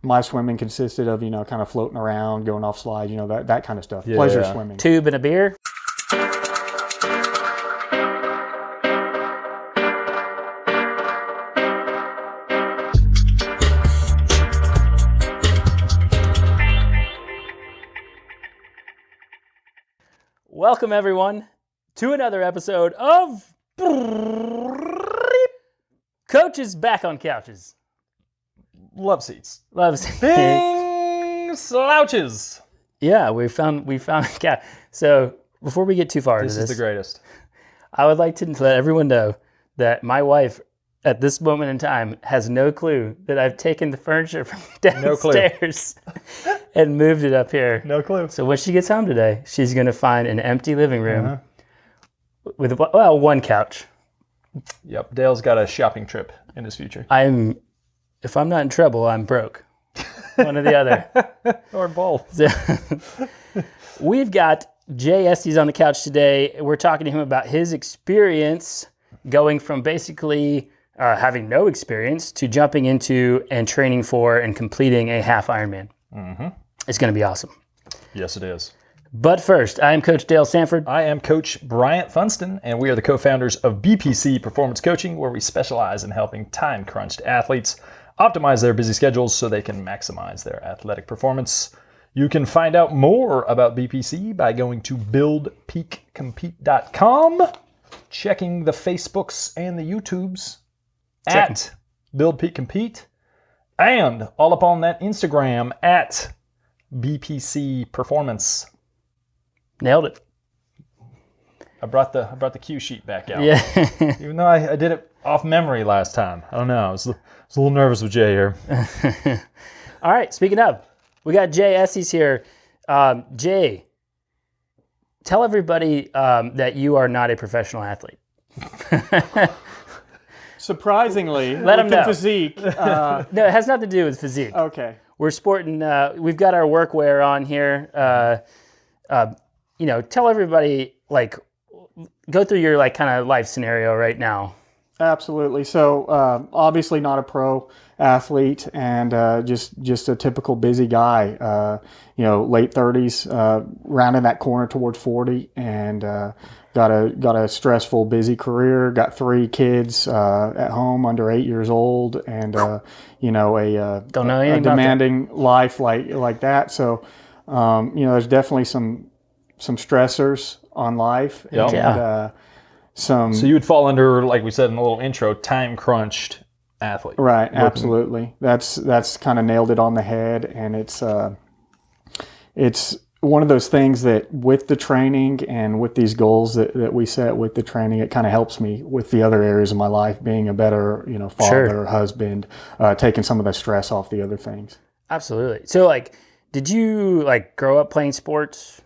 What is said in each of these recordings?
my swimming consisted of, kind of floating around, going off slides, that kind of stuff. Yeah. Pleasure swimming. Tube and a beer. Welcome, everyone, to another episode of Coaches Back on Couches. Love seats. Bing Slouches. Yeah, we found a couch. So before we get too far into This is the greatest. I would like to let everyone know that my wife, at this moment in time, has no clue that I've taken the furniture from downstairs and moved it up here. No clue. So when she gets home today, she's going to find an empty living room with, one couch. Yep. Dale's got a shopping trip in his future. If I'm not in trouble, I'm broke. One or the other. Or both. So, we've got Jay Estes on the couch today. We're talking to him about his experience going from basically having no experience to jumping into and training for and completing a half Ironman. Mm-hmm. It's going to be awesome. Yes, it is. But first, I am Coach Dale Sanford. I am Coach Bryant Funston, and we are the co-founders of BPC Performance Coaching, where we specialize in helping time-crunched athletes optimize their busy schedules so they can maximize their athletic performance. You can find out more about BPC by going to buildpeakcompete.com, checking the Facebooks and the YouTubes at Build Peak Compete, and all up on that Instagram at BPC Performance. Nailed it. I brought the cue sheet back out. Yeah. Even though I did it off memory last time. I don't know. I was a little nervous with Jay here. All right. Speaking of, we got Jay Estes here. Jay, tell everybody that you are not a professional athlete. Surprisingly, Let with him the know. physique. No, it has nothing to do with physique. Okay. We're sporting, we've got our workwear on here. Tell everybody, go through your, kind of life scenario right now. Absolutely. So obviously not a pro athlete and just a typical busy guy, late 30s, rounding that corner towards 40 and got a stressful, busy career, got 3 kids at home under 8 years old and, a demanding life like that. So, there's definitely some stressors on life. Yep. And, So you would fall under, like we said in the little intro, time-crunched athlete. Right, absolutely. That's kind of nailed it on the head, and it's one of those things that with the training and with these goals that we set with the training, it kind of helps me with the other areas of my life, being a better, father, husband, taking some of the stress off the other things. Absolutely. So, did you, grow up playing sports?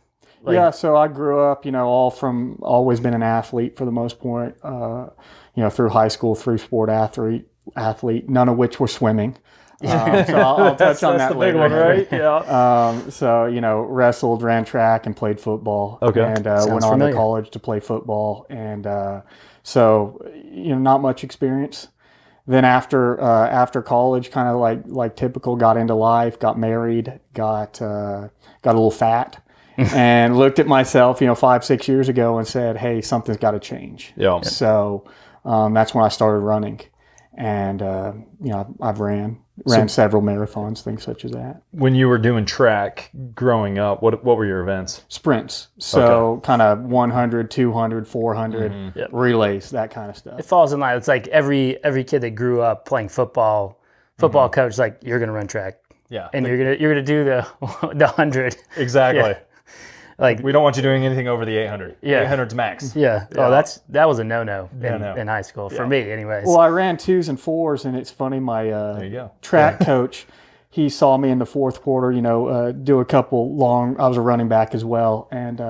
Yeah, so I grew up, always been an athlete for the most part, through high school, 3-sport athlete, none of which were swimming. So I'll touch on that later. Big one, right? Yeah. Wrestled, ran track, and played football. Okay. And went on to college to play football. And not much experience. Then after college, kind of like typical, got into life, got married, got a little fat. And looked at myself, 5-6 years ago and said, hey, something's got to change. Yeah. So that's when I started running. And, I've ran several marathons, things such as that. When you were doing track growing up, what were your events? Sprints. So kind of 100, 200, 400, relays, that kind of stuff. It falls in line. It's like every kid that grew up playing football coach, you're going to run track. Yeah. And you're gonna do the 100. Exactly. Yeah. We don't want you doing anything over the 800. Yeah. 800's max. Yeah. Yeah. Oh, that was a no-no No. in high school for me, anyways. Well, I ran 2s and 4s, and it's funny. My there you go. track coach, he saw me in the fourth quarter. Do a couple long. I was a running back as well, and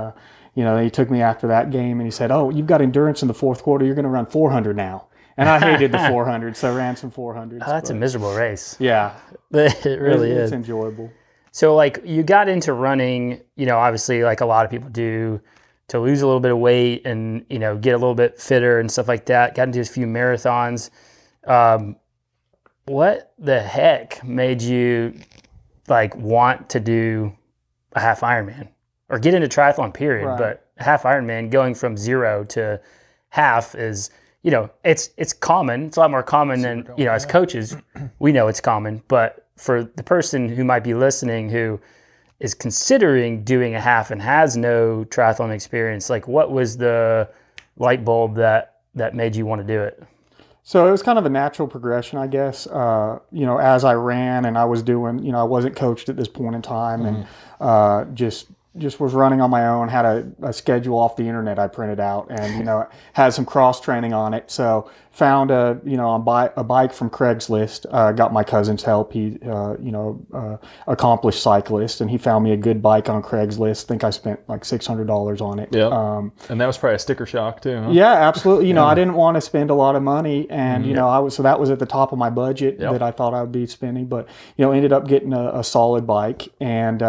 he took me after that game, and he said, "Oh, you've got endurance in the fourth quarter. You're going to run 400 now." And I hated the 400, so I ran some 400s. Oh, that's a miserable race. Yeah, it really is. It's enjoyable. So, you got into running, obviously, a lot of people do, to lose a little bit of weight and, get a little bit fitter and stuff like that. Got into a few marathons. What the heck made you like want to do a half Ironman or get into triathlon period, Right. but a half Ironman going from 0 to half is, you know, it's common. It's a lot more common than, you know, as coaches, we know it's common, but for the person who might be listening who is considering doing a half and has no triathlon experience, like what was the light bulb that made you want to do it? So it was kind of a natural progression, I guess. You know, as I ran and I was doing, you know, I wasn't coached at this point in time, and just was running on my own. Had a schedule off the internet I printed out, and you know, had some cross training on it. So found a bike from Craigslist. Got my cousin's help. He accomplished cyclist, and he found me a good bike on Craigslist. I think I spent like $600 on it. Yeah. And that was probably a sticker shock too, huh? Yeah, absolutely. You know, I didn't want to spend a lot of money, and you know, so that was at the top of my budget that I thought I would be spending. But you know, ended up getting a solid bike and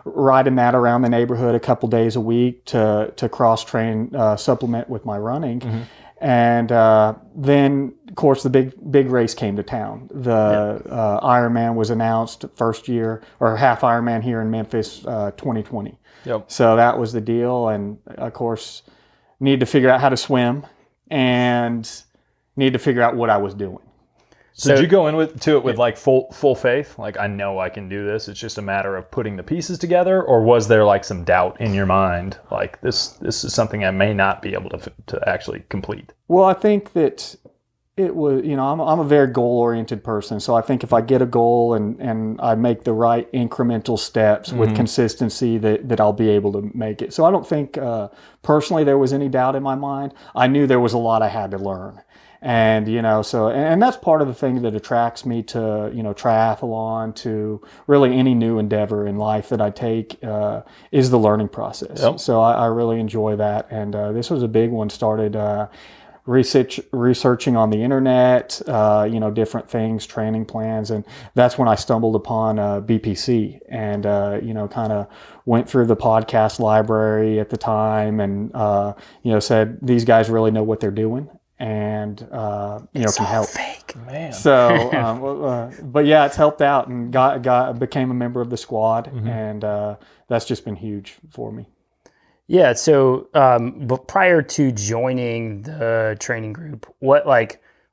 riding that around the neighborhood a couple days a week to cross train, supplement with my running. And then, of course, the big race came to town. The Ironman was announced first year, or half Ironman here in Memphis, 2020. Yep. So that was the deal. And, of course, needed to figure out how to swim and needed to figure out what I was doing. So did you go into it with like full faith? Like, I know I can do this. It's just a matter of putting the pieces together, or was there like some doubt in your mind, like this is something I may not be able to actually complete? Well, I think that it was, you know, I'm a very goal oriented person, so I think if I get a goal and I make the right incremental steps with consistency, that I'll be able to make it. So I don't think personally there was any doubt in my mind. I knew there was a lot I had to learn. And, you know, so, and that's part of the thing that attracts me to, you know, triathlon, to really any new endeavor in life that I take, is the learning process. Yep. So I really enjoy that. And this was a big one. Started researching on the internet, you know, different things, training plans. And that's when I stumbled upon BPC and, you know, kind of went through the podcast library at the time and, you know, said, these guys really know what they're doing. And you know, can help. Fake, man. So, but yeah, it's helped out, and became a member of the squad, and that's just been huge for me. Yeah. So, but prior to joining the training group, what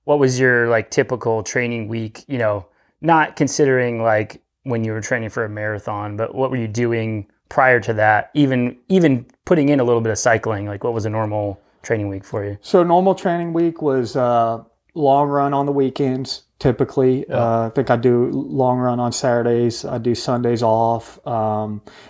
was your like typical training week? You know, not considering like when you were training for a marathon, but what were you doing prior to that? Even putting in a little bit of cycling, like what was a normal training week for you? So normal training week was long run on the weekends typically. I think I do long run on Saturdays. I do Sundays off.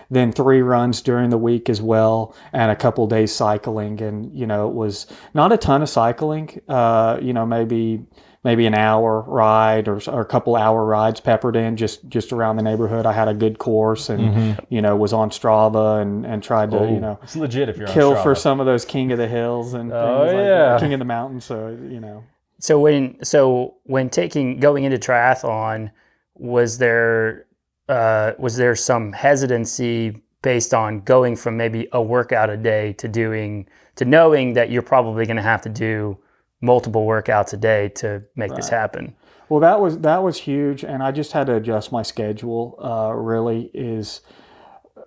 Then 3 runs during the week as well, and a couple days cycling. And you know, it was not a ton of cycling. You know, maybe an hour ride or a couple hour rides peppered in just around the neighborhood. I had a good course and, you know, was on Strava and tried to, you know, it's legit if you're kill on Strava. for some of those king of the hills and things like that, king of the mountains. So, you know. So when going into triathlon, was there some hesitancy based on going from maybe a workout a day to knowing that you're probably going to have to do multiple workouts a day to make this happen? Well, that was huge, and I just had to adjust my schedule. Really, is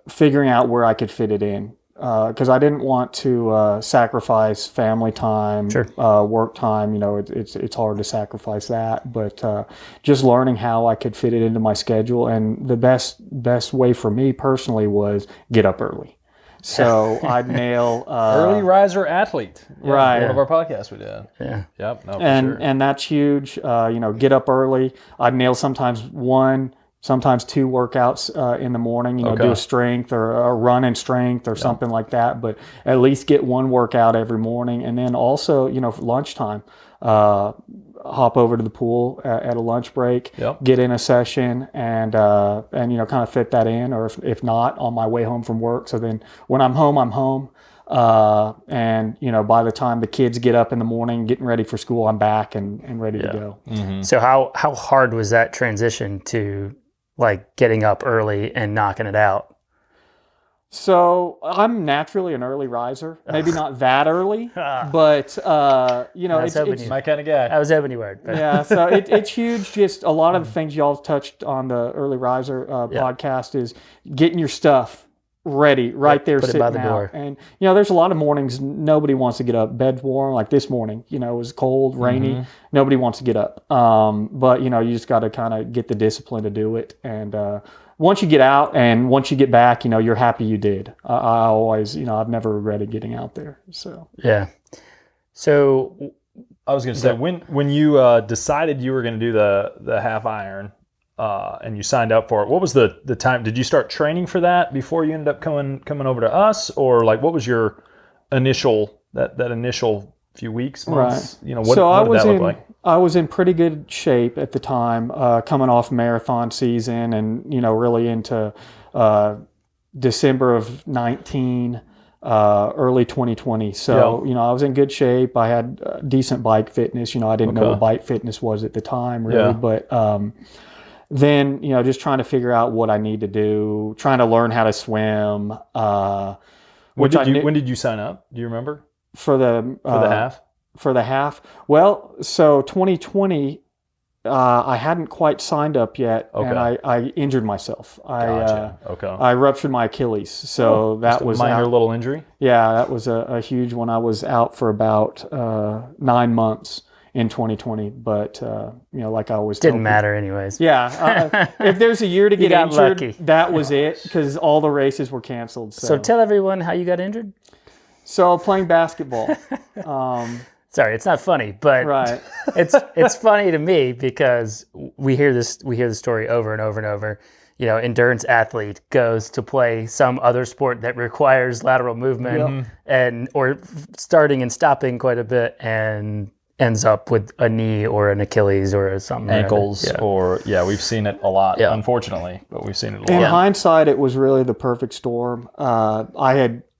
figuring out where I could fit it in, because I didn't want to sacrifice family time, work time. You know, it's hard to sacrifice that, but just learning how I could fit it into my schedule, and the best way for me personally was get up early. So I'd nail early riser athlete. Yeah, right. One of our podcasts we did. Yeah. Yep. No, and that's huge. You know, get up early. I'd nail sometimes 1, sometimes 2 workouts in the morning. You know, do a strength or a run and strength or something like that. But at least get 1 workout every morning, and then also, you know, for lunchtime, hop over to the pool at a lunch break, get in a session, and you know, kind of fit that in, or if not, on my way home from work. So then when I'm home, and you know, by the time the kids get up in the morning getting ready for school, I'm back and ready to go. So how hard was that transition to like getting up early and knocking it out? So I'm naturally an early riser. Maybe not that early, but it's My kind of guy. I was hoping you were. But yeah. So it's huge. Just a lot of the things y'all touched on the early riser podcast is getting your stuff ready right there, put it sitting by the out. door. And there's a lot of mornings nobody wants to get up. Bed's warm, like this morning. It was cold, rainy. Nobody wants to get up. But you just got to kind of get the discipline to do it. And once you get out and once you get back, you're happy you did. I always, I've never regretted getting out there. So yeah. So I was going to say, when you decided you were going to do the half iron and you signed up for it, what was the time? Did you start training for that before you ended up coming over to us, or like what was your initial that initial few weeks, months? Right. What did that look like? I was in pretty good shape at the time, coming off marathon season, and really into December of 19. Early 2020. So, I was in good shape. I had decent bike fitness. I didn't know what bike fitness was at the time, really. But then, just trying to figure out what I need to do, trying to learn how to swim. When did you sign up? Do you remember? For the half? For the half? Well, so 2020, I hadn't quite signed up yet, and I injured myself. I ruptured my Achilles, so that was a minor little injury. Yeah, that was a huge one. I was out for about 9 months in 2020. But like I always didn't matter anyways. Yeah, if there's a year to get injured, lucky. that was it, because all the races were canceled. So tell everyone how you got injured. So playing basketball. Sorry, it's not funny, but right. it's funny to me because we hear the story over and over and over. Endurance athlete goes to play some other sport that requires lateral movement or starting and stopping quite a bit, and ends up with a knee or an Achilles or something. Ankles we've seen it a lot, unfortunately, but we've seen it a lot. In hindsight, it was really the perfect storm. I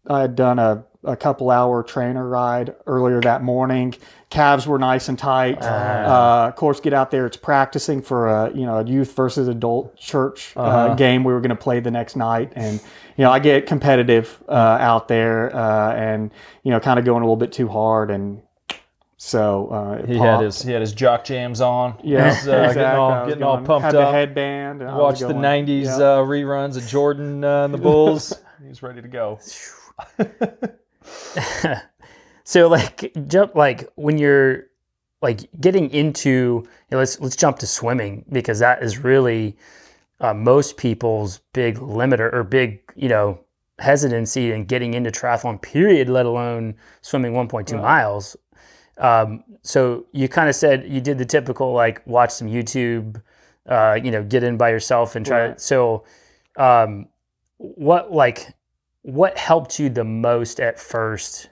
had done a couple hour trainer ride earlier that morning. Calves were nice and tight. Of course, get out there. It's practicing for a youth versus adult church game we were going to play the next night. And, I get competitive out there and, kind of going a little bit too hard. And so he had his jock jams on. Yeah, exactly. Getting all pumped had up. The headband. And watched the 90s reruns of Jordan and the Bulls. He's ready to go. So when you're getting into, let's jump to swimming, because that is really most people's big limiter or big hesitancy in getting into triathlon period, let alone swimming 1.2 miles. So you kind of said you did the typical watch some YouTube, get in by yourself and try it. So what helped you the most at first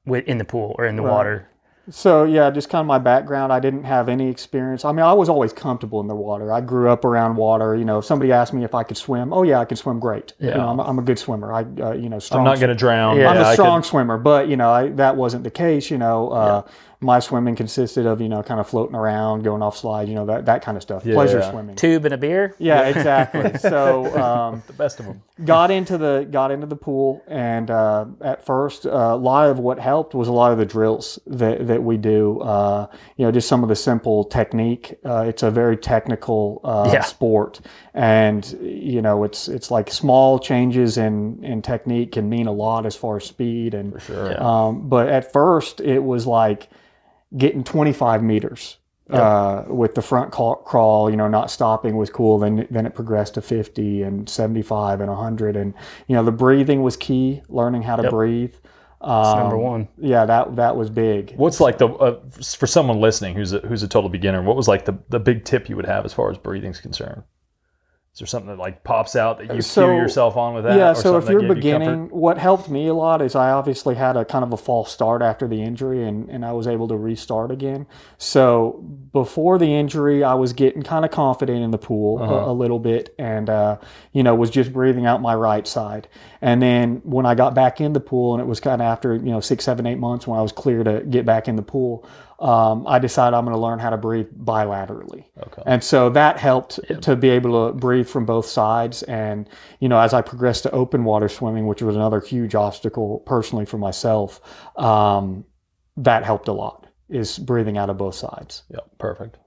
in the pool or in the water? So, just kind of my background. I didn't have any experience. I mean, I was always comfortable in the water. I grew up around water. If somebody asked me if I could swim, I could swim great. Yeah. I'm a good swimmer. Strong. I'm not going to drown. I'm a strong swimmer, but, that wasn't the case. My swimming consisted of, kind of floating around, going off slides, that kind of stuff. Pleasure swimming. Tube and a beer? Yeah, exactly. So the best of them. Got into the pool, and at first, a lot of what helped was a lot of the drills that we do. Just some of the simple technique. It's a very technical sport, and it's like small changes in technique can mean a lot as far as speed. And for sure. But at first, it was like getting 25 meters. With the front crawl, not stopping was cool. Then it progressed to 50 and 75 and 100, and the breathing was key. Learning how to breathe. That's number one. Yeah, that was big. What's the for someone listening who's a total beginner? What was the big tip you would have as far as breathing's concerned? Is there something that pops out that you cue yourself on with that? Yeah, so if you're beginning, what helped me a lot is I obviously had a kind of a false start after the injury, and I was able to restart again. So before the injury, I was getting kind of confident in the pool a little bit, and was just breathing out my right side. And then when I got back in the pool, and it was kind of after 6, 7, 8 months when I was clear to get back in the pool, I decided I'm going to learn how to breathe bilaterally. Okay. And so that helped to be able to breathe from both sides. And, as I progressed to open water swimming, which was another huge obstacle personally for myself, that helped a lot, is breathing out of both sides. Yeah, perfect.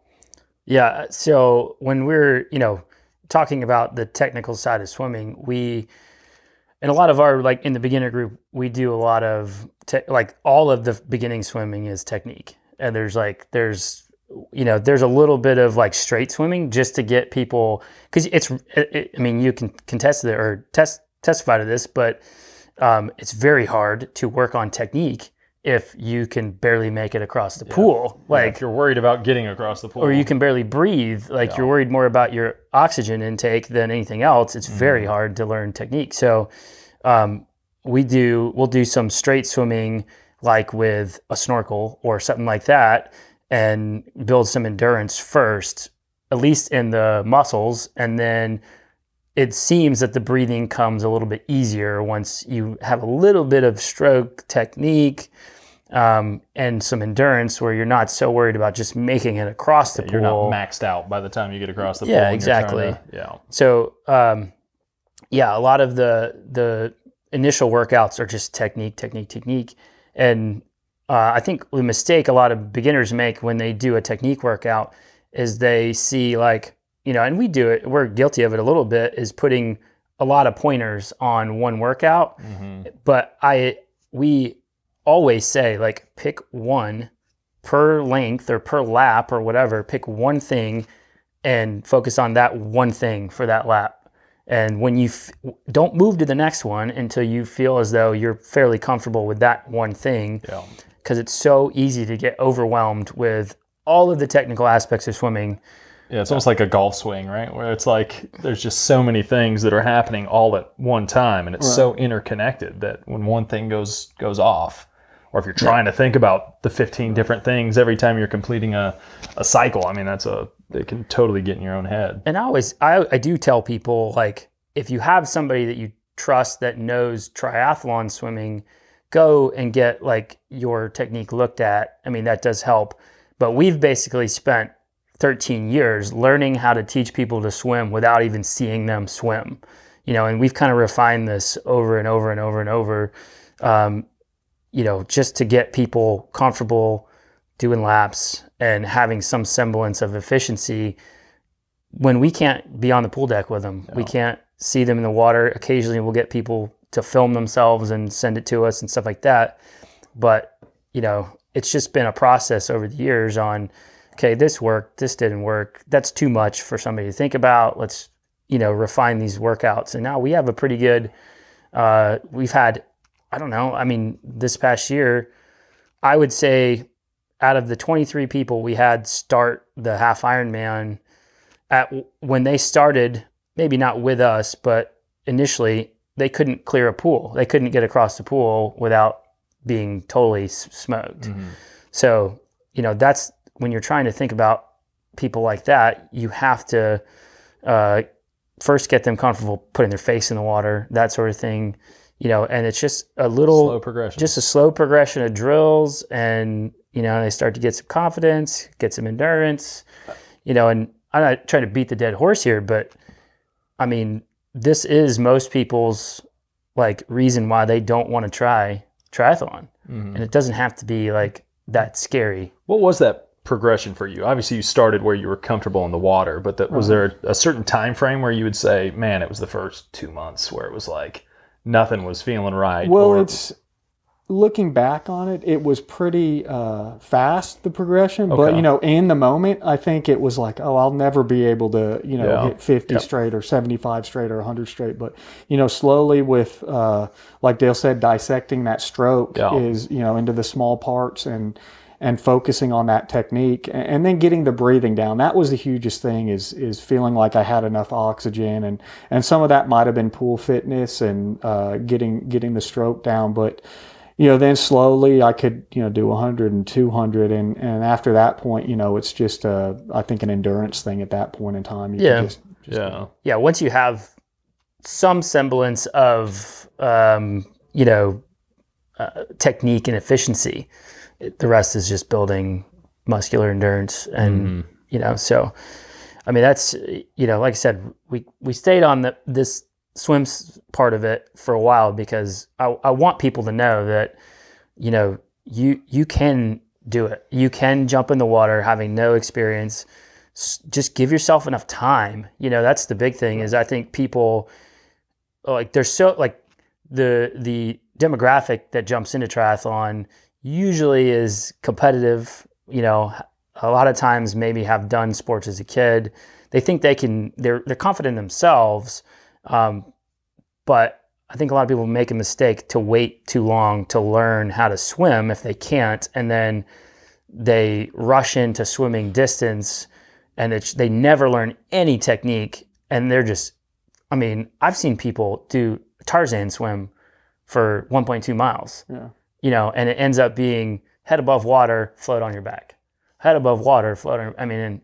Yeah. So when we're, talking about the technical side of swimming, in a lot of our, like in the beginner group, we do a lot of all of the beginning swimming is technique. And there's a little bit of like straight swimming just to get people, because you can contest it or testify to this, but it's very hard to work on technique if you can barely make it across the pool. Like if you're worried about getting across the pool. Or you can barely breathe, you're worried more about your oxygen intake than anything else. It's very hard to learn technique. So we'll do some straight swimming, like with a snorkel or something like that, and build some endurance first, at least in the muscles. And then it seems that the breathing comes a little bit easier once you have a little bit of stroke technique and some endurance, where you're not so worried about just making it across the pool. You're not maxed out by the time you get across the pool. Yeah, exactly. So, a lot of the initial workouts are just technique. And I think the mistake a lot of beginners make when they do a technique workout is they see and we do it, we're guilty of it a little bit, is putting a lot of pointers on one workout. But we always say, pick one per length or per lap or whatever, pick one thing and focus on that one thing for that lap. And when you don't move to the next one until you feel as though you're fairly comfortable with that one thing, because it's so easy to get overwhelmed with all of the technical aspects of swimming. Yeah, it's almost like a golf swing, right? Where it's like there's just so many things that are happening all at one time, and it's so interconnected that when one thing goes off, or if you're trying to think about the 15 different things every time you're completing a cycle, it can totally get in your own head. And I do tell people, if you have somebody that you trust that knows triathlon swimming, go and get your technique looked at. That does help. But we've basically spent 13 years learning how to teach people to swim without even seeing them swim, and we've kind of refined this over and over and over and over, just to get people comfortable doing laps and having some semblance of efficiency when we can't be on the pool deck with them. We can't see them in the water. Occasionally we'll get people to film themselves and send it to us and stuff like that. But, it's just been a process over the years on, okay, this worked, this didn't work. That's too much for somebody to think about. Let's, refine these workouts. And now we have a pretty good, we've had, this past year, I would say out of the 23 people we had start the half Ironman, when they started, maybe not with us, but initially they couldn't clear a pool. They couldn't get across the pool without being totally smoked. So, that's when you're trying to think about people like that, you have to first get them comfortable putting their face in the water, that sort of thing. And it's just a little slow progression of drills, and they start to get some confidence, get some endurance, and I'm not trying to beat the dead horse here, but this is most people's reason why they don't want to try triathlon. And it doesn't have to be that scary. What was that progression for you? Obviously you started where you were comfortable in the water, but was there a certain time frame where you would say, man, it was the first 2 months where it was nothing was feeling right? Well, it's looking back on it, it was pretty fast, the progression. But, in the moment, I think it was I'll never be able to, hit 50 straight or 75 straight or 100 straight. But, slowly with, like Dale said, dissecting that stroke is, into the small parts and focusing on that technique, and then getting the breathing down. That was the hugest thing, is feeling like I had enough oxygen, and some of that might have been pool fitness and getting the stroke down. But then slowly I could do 100 and 200, and after that point, it's just I think an endurance thing at that point in time. Once you have some semblance of technique and efficiency, the rest is just building muscular endurance. And, so, I mean, that's, like I said, we stayed on this swim part of it for a while because I want people to know that, you can do it. You can jump in the water having no experience. Just give yourself enough time. That's the big thing is I think people like they're so like the demographic that jumps into triathlon usually is competitive, a lot of times maybe have done sports as a kid. They think they're confident in themselves. But I think a lot of people make a mistake to wait too long to learn how to swim if they can't. And then they rush into swimming distance and they never learn any technique. And they're just, I've seen people do Tarzan swim for 1.2 miles, and it ends up being head above water, float on your back, head above water, float on,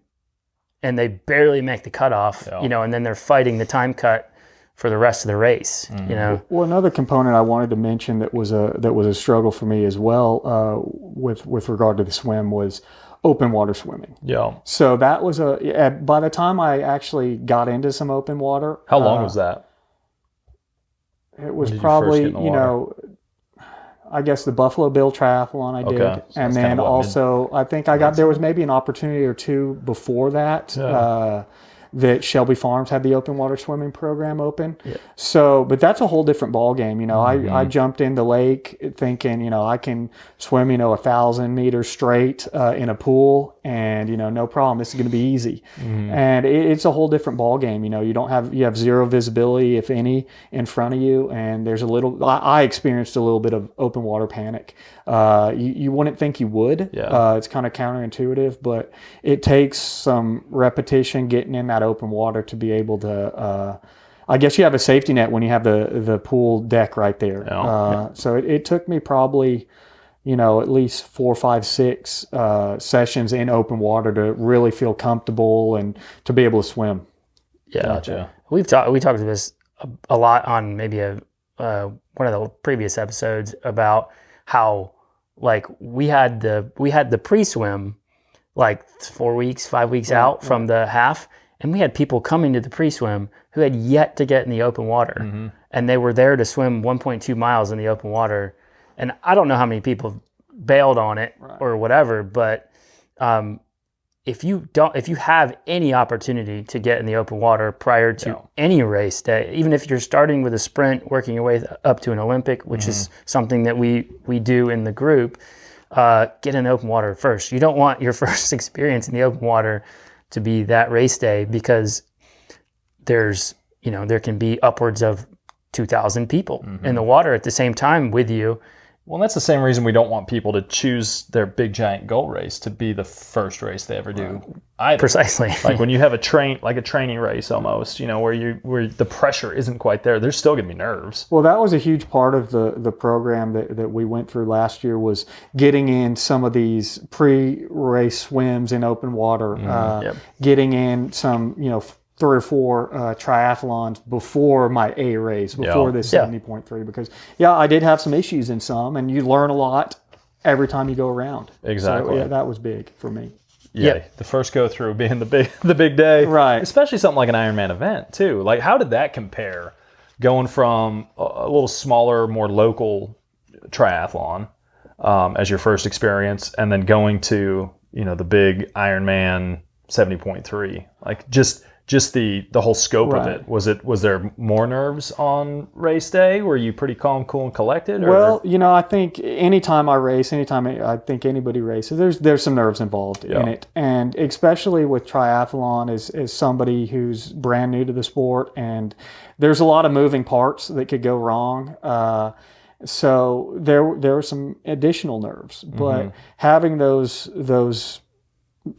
and they barely make the cutoff, and then they're fighting the time cut for the rest of the race. Well, another component I wanted to mention that was a struggle for me as well with regard to the swim was open water swimming. Yeah. So that was by the time I actually got into some open water. How long was that? It was probably, I guess the Buffalo Bill Triathlon I did. Okay. So and then also, I think there was maybe an opportunity or two before that, that Shelby Farms had the open water swimming program open. Yeah. So, but that's a whole different ball game. I jumped in the lake thinking, I can swim, 1,000 meters straight in a pool and, no problem. This is going to be easy. And it's a whole different ball game. You have zero visibility, if any, in front of you. And there's I experienced a little bit of open water panic. You wouldn't think you would. Yeah. It's kind of counterintuitive, but it takes some repetition getting in that open water to be able to, I guess you have a safety net when you have the pool deck right there. So it took me probably, at least 4, 5, 6 sessions in open water to really feel comfortable and to be able to swim. Yeah. Gotcha. We talked about this a lot on maybe one of the previous episodes about how like we had the pre-swim like 4 weeks, 5 weeks out from the half. And we had people coming to the pre-swim who had yet to get in the open water. And they were there to swim 1.2 miles in the open water. And I don't know how many people bailed on it or whatever, but if you have any opportunity to get in the open water prior to any race day, even if you're starting with a sprint, working your way up to an Olympic, which is something that we do in the group, get in the open water first. You don't want your first experience in the open water to be that race day because there can be upwards of 2,000 people in the water at the same time with you. Well, that's the same reason we don't want people to choose their big giant goal race to be the first race they ever do. Either. Precisely. Like when you have a training race almost, where the pressure isn't quite there, there's still going to be nerves. Well, that was a huge part of the program that we went through last year was getting in some of these pre-race swims in open water, getting in some, 3 or 4 triathlons before my A race, before this 70.3, because I did have some issues in some, and you learn a lot every time you go around. Exactly. So, that was big for me. Yeah, the first go through being the big day, right? Especially something like an Ironman event too. Like, how did that compare, going from a little smaller, more local triathlon as your first experience, and then going to the big Ironman 70.3? Like just the whole scope of it. Was there more nerves on race day? Were you pretty calm, cool, and collected? Or? Well, I think anytime I think anybody races, there's some nerves involved in it. And especially with triathlon as somebody who's brand new to the sport, and there's a lot of moving parts that could go wrong. So there were some additional nerves, but having those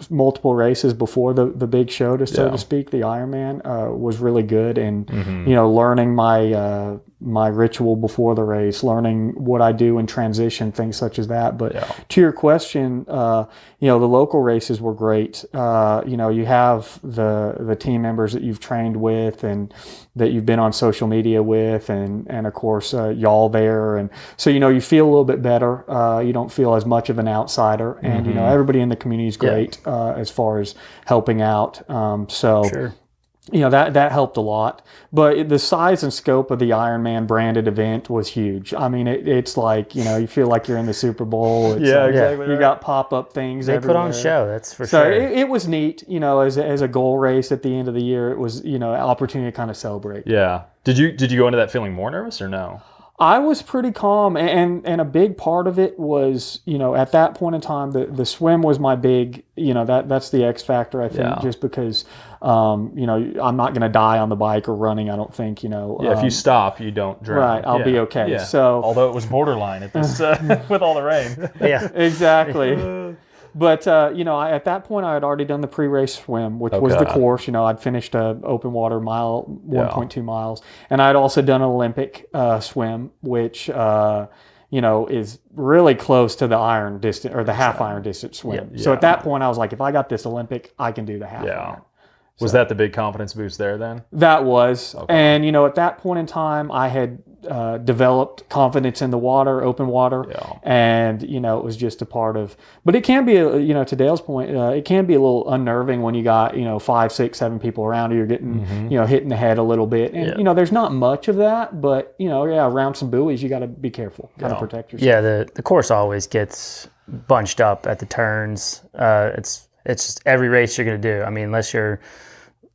multiple races before the big show, so to speak, the Ironman, was really good. And, learning my my ritual before the race, learning what I do in transition, things such as that. But to your question, you know, the local races were great. You know, you have the team members that you've trained with and that you've been on social media with, and of course y'all there, and so you know you feel a little bit better. You don't feel as much of an outsider, and you know everybody in the community is great as far as helping out. So. You know, that helped a lot. But the size and scope of the Ironman branded event was huge. I mean, it's like, you know, you feel like you're in the Super Bowl. It's exactly. You got pop-up things They everywhere. put on a show, that's for so sure. It was neat, you know, as a goal race at the end of the year. It was, you know, an opportunity to kind of celebrate. Yeah. Did you go into that feeling more nervous or no? I was pretty calm, and a big part of it was, you know, at that point in time, the swim was my big, you know, that's the X factor, I think, just because, you know, I'm not going to die on the bike or running, I don't think, you know. Yeah, if you stop, you don't drown. Right, I'll be okay. Yeah. So, although it was borderline at this, with all the rain. Yeah. Exactly. But, you know, at that point, I had already done the pre-race swim, which was the course. You know, I'd finished a open water mile, 1.2 miles. And I'd also done an Olympic swim, which, you know, is really close to the iron distance or the half iron distance swim. Yeah. So at that point, I was like, if I got this Olympic, I can do the half iron. Was that the big confidence boost there then? That was. Okay. And, you know, at that point in time, I had developed confidence in the water, open water. Yeah. And, you know, it was just a part of, but it can be, you know, to Dale's point, it can be a little unnerving when you got, you know, 5, 6, 7 people around you. You're getting, you know, hit in the head a little bit. And, you know, there's not much of that, but, you know, around some buoys, you got to be careful, kind of protect yourself. Yeah, the course always gets bunched up at the turns. It's just every race you're going to do. I mean, unless you're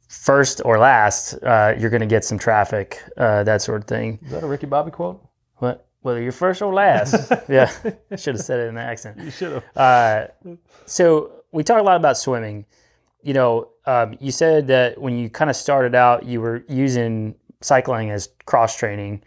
first or last, you're going to get some traffic, that sort of thing. Is that a Ricky Bobby quote? What? Whether you're first or last. Yeah, I should have said it in the accent. You should have. So we talk a lot about swimming. You know, you said that when you kind of started out, you were using cycling as cross training.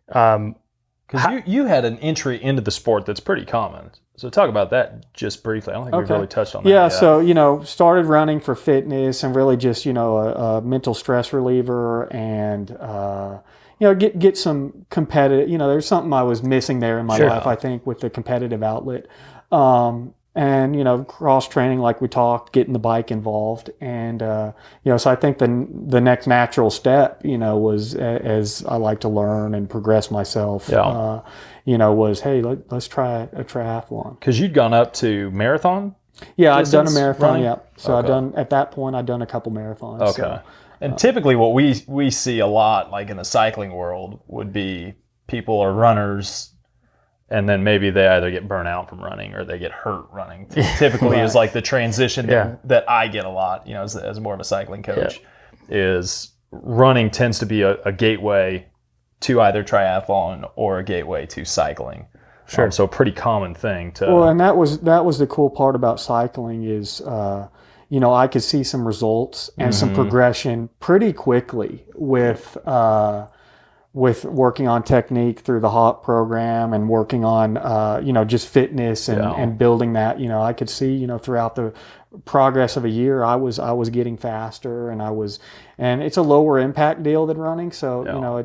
Because you had an entry into the sport that's pretty common. So talk about that just briefly. I don't think we've really touched on that Yeah, yet. so, you know, started running for fitness and really just, you know, a mental stress reliever and, you know, get some competitive, you know, there's something I was missing there in my life, I think, with the competitive outlet. And, you know, cross training, like we talked, getting the bike involved. And, you know, so I think the next natural step, you know, was as I like to learn and progress myself, you know, was, hey, let's try a triathlon. Because you'd gone up to marathon? Yeah, I'd done a marathon, running? yeah. So at that point, I'd done a couple marathons. Okay. So. And typically what we see a lot, like in the cycling world, would be people are runners, and then maybe they either get burnt out from running or they get hurt running. Typically is like the transition that I get a lot, you know, as more of a cycling coach, is running tends to be a gateway to either triathlon or a gateway to cycling. Sure. So a pretty common thing to... Well, and that was the cool part about cycling is, you know, I could see some results and some progression pretty quickly with working on technique through the HOT program and working on, you know, just fitness and building that. You know, I could see, you know, throughout the progress of a year, I was getting faster, and it's a lower impact deal than running. So, you know,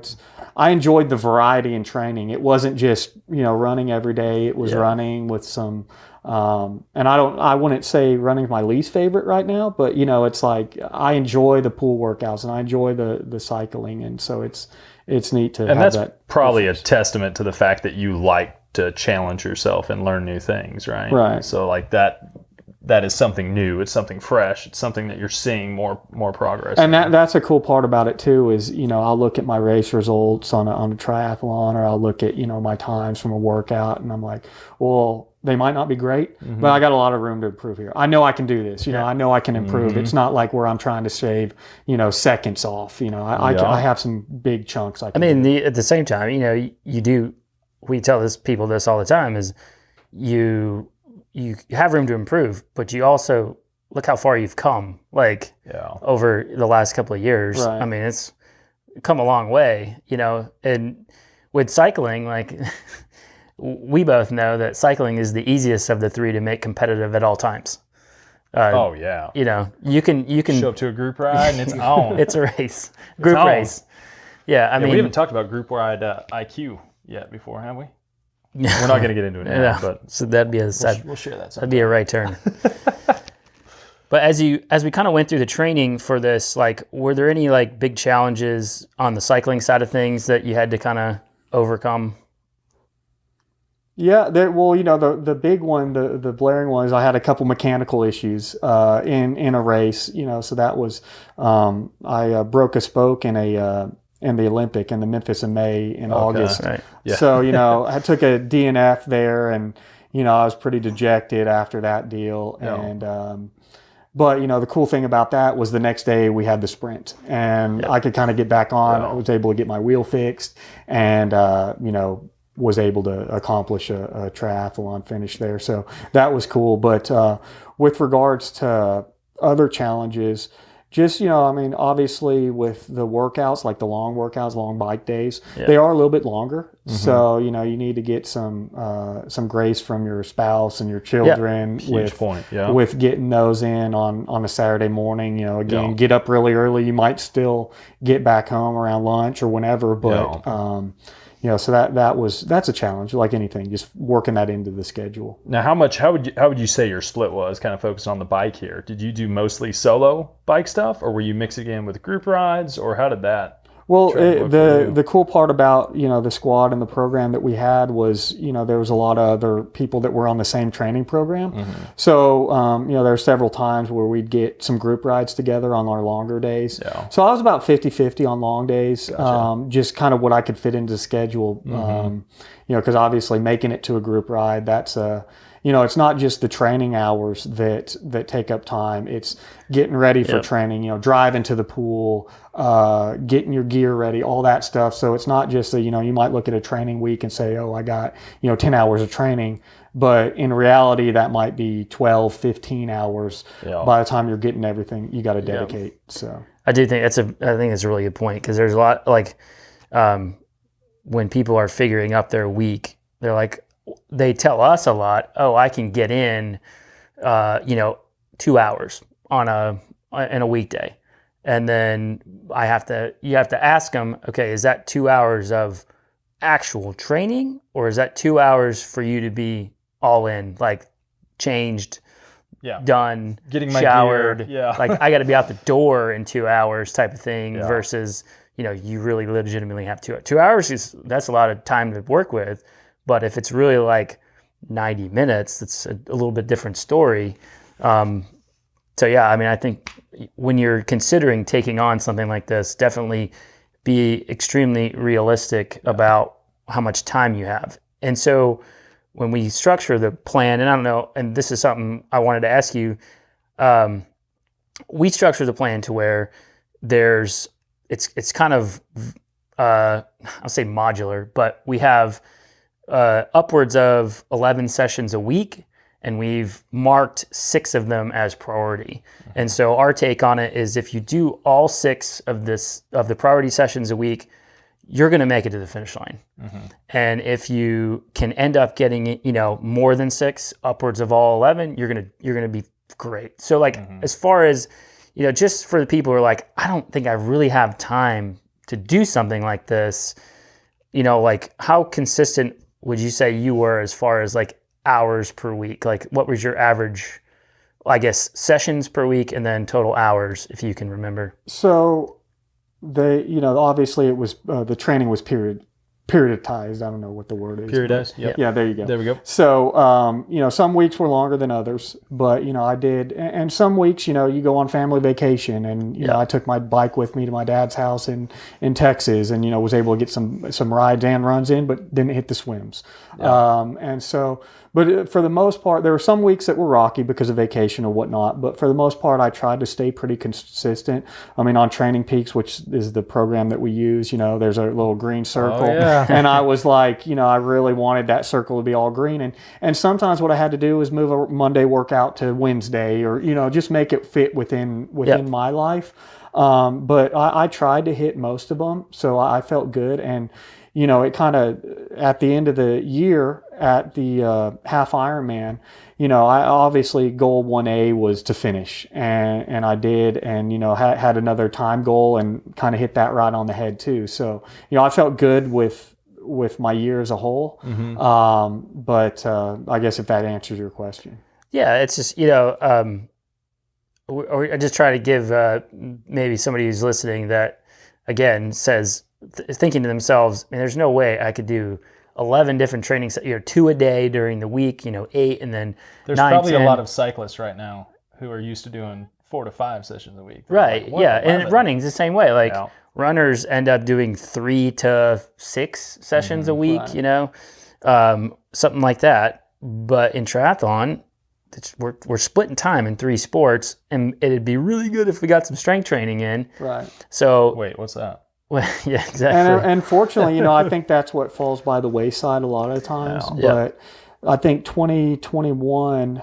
I enjoyed the variety in training. It wasn't just, you know, running every day. It was running with some, and I wouldn't say running is my least favorite right now, but, you know, it's like, I enjoy the pool workouts and I enjoy the cycling. And so it's neat to have that's that. Probably a testament to the fact that you like to challenge yourself and learn new things, right? Right. So like that is something new. It's something fresh. It's something that you're seeing more progress. And that's a cool part about it too. Is, you know, I'll look at my race results on a triathlon, or I'll look at, you know, my times from a workout, and I'm like, well, they might not be great, but I got a lot of room to improve here. I know I can do this. You know, I know I can improve. It's not like where I'm trying to save, you know, seconds off. You know, I have some big chunks. At the same time, you know, you do. We tell people this all the time: is you have room to improve, but you also look how far you've come, like over the last couple of years. Right. I mean, it's come a long way, you know, and with cycling, like we both know that cycling is the easiest of the three to make competitive at all times. You know, you can show up to a group ride and it's on. It's a race, group race. Yeah, I mean, we haven't talked about group-wide IQ yet before, have we? We're not going to get into it now, but so that'd be a side. We'll share that. That'd be a right turn. But as we kind of went through the training for this, like, were there any like big challenges on the cycling side of things that you had to kind of overcome? Yeah, well, the big one, the blaring one is I had a couple mechanical issues in a race, so that was I broke a spoke in the Olympic in the Memphis in May in August. Right. Yeah. So, I took a DNF there, and I was pretty dejected after that deal. Yeah. And but the cool thing about that was the next day we had the sprint, and I could kind of get back on. Yeah. I was able to get my wheel fixed, and was able to accomplish a triathlon finish there. So that was cool. But with regards to other challenges, just, obviously with the workouts, like the long workouts, long bike days, they are a little bit longer. Mm-hmm. So, you need to get some grace from your spouse and your children with getting those in on a Saturday morning. Again, get up really early. You might still get back home around lunch or whenever, but so that's a challenge, like anything, just working that into the schedule. Now, how would you say your split was, kind of focused on the bike here? Did you do mostly solo bike stuff, or were you mixing in with group rides, or how did that? Well, the cool part about, the squad and the program that we had was, there was a lot of other people that were on the same training program. Mm-hmm. So, there were several times where we'd get some group rides together on our longer days. Yeah. So I was about 50-50 on long days, gotcha. Just kind of what I could fit into the schedule. Mm-hmm. Because obviously making it to a group ride, that's it's not just the training hours that take up time. It's getting ready for training, driving to the pool, getting your gear ready, all that stuff. So it's not just you might look at a training week and say, oh, I got, 10 hours of training. But in reality, that might be 12, 15 hours by the time you're getting everything you got to dedicate. So I do think that's a really good point, because there's a lot, like, when people are figuring up their week, they're like, they tell us a lot, oh, I can get in, 2 hours in a weekday. And then you have to ask them, okay, is that 2 hours of actual training, or is that 2 hours for you to be all in, like changed, done, getting my showered, gear. Like I got to be out the door in 2 hours type of thing, versus, you really legitimately have 2 hours. That's a lot of time to work with. But if it's really like 90 minutes, it's a little bit different story. I think when you're considering taking on something like this, definitely be extremely realistic about how much time you have. And so when we structure the plan, and I don't know, and this is something I wanted to ask you, we structure the plan to where it's kind of, I'll say modular, but we have upwards of 11 sessions a week, and we've marked 6 of them as priority. Mm-hmm. And so our take on it is, if you do all 6 of the priority sessions a week, you're going to make it to the finish line. Mm-hmm. And if you can end up getting, more than 6, upwards of all 11, you're going to be great. So like, as far as, just for the people who are like, I don't think I really have time to do something like this, like, how consistent would you say you were as far as like hours per week? Like, what was your average, I guess, sessions per week, and then total hours, if you can remember? So obviously it was, the training was periodized. I don't know what the word is. Periodized. Yep. Yeah, there you go. There we go. So, some weeks were longer than others, but, I did. And some weeks, you go on family vacation, and, you know, I took my bike with me to my dad's house in Texas, and, was able to get some rides and runs in, but didn't hit the swims. And so, but for the most part, there were some weeks that were rocky because of vacation or whatnot, but for the most part, I tried to stay pretty consistent. I mean, on Training Peaks, which is the program that we use, there's a little green circle. And I was like, I really wanted that circle to be all green. And sometimes what I had to do was move a Monday workout to Wednesday, or, just make it fit within my life. But I tried to hit most of them, so I felt good. And it kind of, at the end of the year at the half Ironman, I obviously goal 1A was to finish, and I did, and had another time goal and kind of hit that right on the head too. So I felt good with my year as a whole. But I guess if that answers your question. Yeah, it's just I just try to give maybe somebody who's listening that again says thinking to themselves, man, there's no way I could do 11 different training, 2 a day during the week, 8 and then there's 9, probably 10. a lot of cyclists right now who are used to doing 4 to 5 sessions a week. Right. Like, yeah. And running's the same way. Like runners end up doing 3 to 6 sessions a week, something like that. But in triathlon, we're splitting time in 3 sports, and it'd be really good if we got some strength training in. Right. So wait, what's that? Well, yeah, exactly. And fortunately, I think that's what falls by the wayside a lot of times. Yeah. But I think 2021,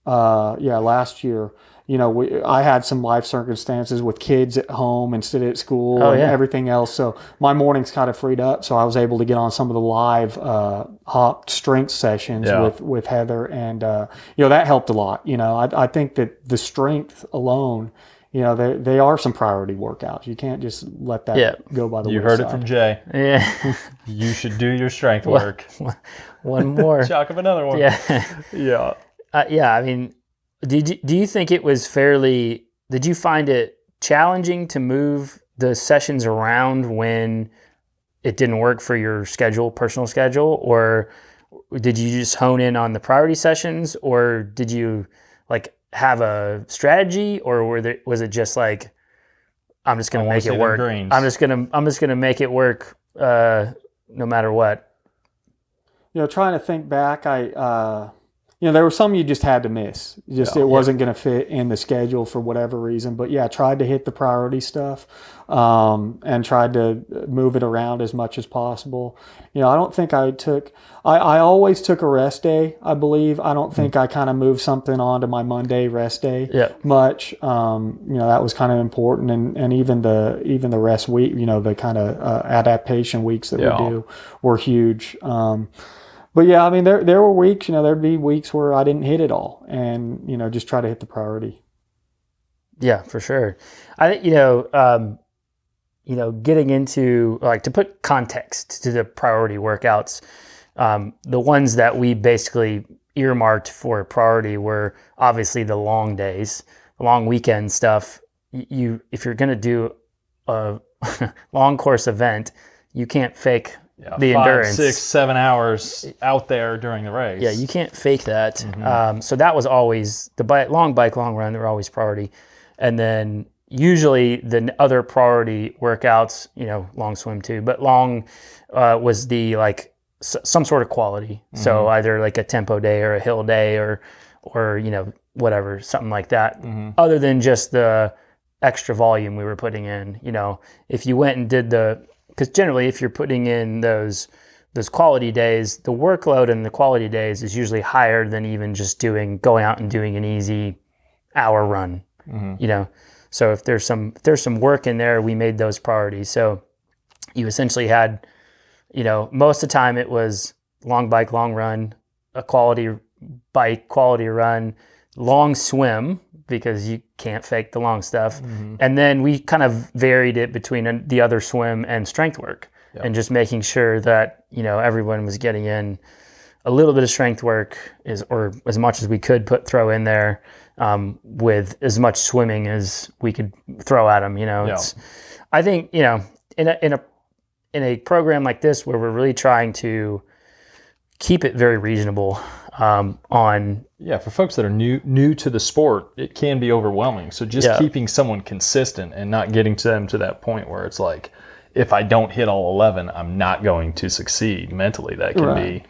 last year, I had some life circumstances with kids at home instead of at school and everything else. So my mornings kind of freed up. So I was able to get on some of the live hop strength sessions with Heather. And, that helped a lot. I think that the strength alone, they are some priority workouts. You can't just let that go by the wayside. You heard it from Jay. Yeah. You should do your strength work. One more. Chalk up another one. Yeah. Yeah. I mean, do you think it was did you find it challenging to move the sessions around when it didn't work for your personal schedule, or did you just hone in on the priority sessions, or did you have a strategy, or was it just like, I'm just going to make it work. I'm just going to make it work no matter what. Trying to think back, there were some you just had to miss. It wasn't going to fit in the schedule for whatever reason. But I tried to hit the priority stuff and tried to move it around as much as possible. I don't think I always took a rest day, I believe. I don't think I kind of moved something onto my Monday rest day much. That was kind of important. And even the rest week, the kind of adaptation weeks that we do were huge. But I mean, there were weeks, there'd be weeks where I didn't hit it all, and just try to hit the priority. Yeah, for sure. I think getting into to put context to the priority workouts, the ones that we basically earmarked for priority were obviously the long days, the long weekend stuff. If you're going to do a long course event, you can't fake the 5, endurance. 6, 7 hours out there during the race. Yeah, you can't fake that. So that was always long bike, long run. They were always priority, and then usually the other priority workouts, long swim too, but long was the some sort of quality. So either like a tempo day or a hill day or whatever, something like that. Other than just the extra volume we were putting in. If you went and did because generally if you're putting in those quality days, the workload in the quality days is usually higher than even just going out and doing an easy hour run. So if there's some work in there, we made those priorities. So you essentially had, most of the time it was long bike, long run, a quality bike, quality run, long swim, because you can't fake the long stuff. And then we kind of varied it between the other swim and strength work, and just making sure that, everyone was getting in a little bit of strength work or as much as we could throw in there, with as much swimming as we could throw at them. I think, in a program like this where we're really trying to keep it very reasonable, for folks that are new to the sport, it can be overwhelming. So just keeping someone consistent and not getting them to that point where it's like, if I don't hit all 11, I'm not going to succeed mentally. That can be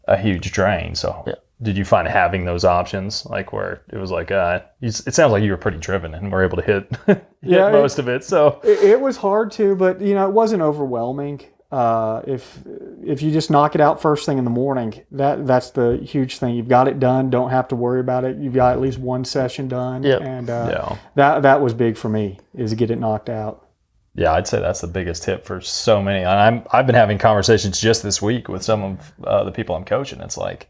a huge drain. So did you find having those options, where it was it sounds like you were pretty driven and were able to hit most of it. So it was hard to, but it wasn't overwhelming. If you just knock it out first thing in the morning, that's the huge thing. You've got it done. Don't have to worry about it. You've got at least one session done. Yep. And that was big for me, is to get it knocked out. Yeah, I'd say that's the biggest tip for so many. And I've been having conversations just this week with some of the people I'm coaching. It's like,